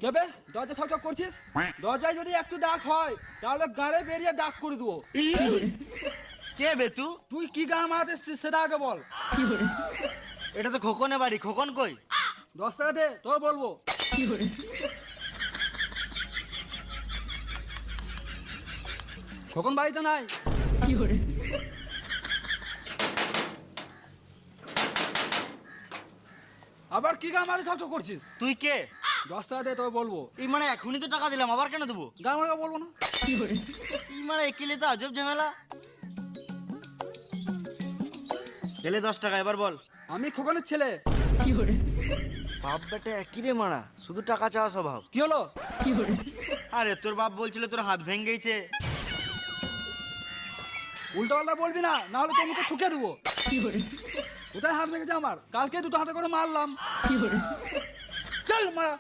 কেবে দরজা ছক করছিস? দরজায় যদি একটু দাগ হয় তাহলে গাড়ে বেরিয়ে দাগ করে দেবো। কে বে তুই? তুই কি গান মারাতে এসেছিস সেটা আগে বল। এটা তো খোকনের বাড়ি, খোকন কই? 10 টাকা দে, তোর বলবো। কখন বাড়িতে নাই? আবার কি গান মারি ছক করছিস? তুই কে? 10 টাকা দে, তোর বলবো। এই মানে এখনই তো টাকা দিলাম, আবার কেন দেবো? গান মারা বলবো না। এই মানে একেলে তো আজব ঝামেলা। এলে 10 টাকা, এবার বল। আমি খোকনের ছেলে। বাপ বেটা একই রে মারা, শুধু টাকা চাওয়া স্বভাব। কি হলো? আরে তোর বাপ বলছিল তোর হাত ভেঙে গেছে। উল্টো পাল্টা বলবি না, না হলে তোর মুখে ঠুকে দেবো। কোথায় হাত লেগেছে আমার? কালকে দুটো হাতে করে মারলাম। চল মারা।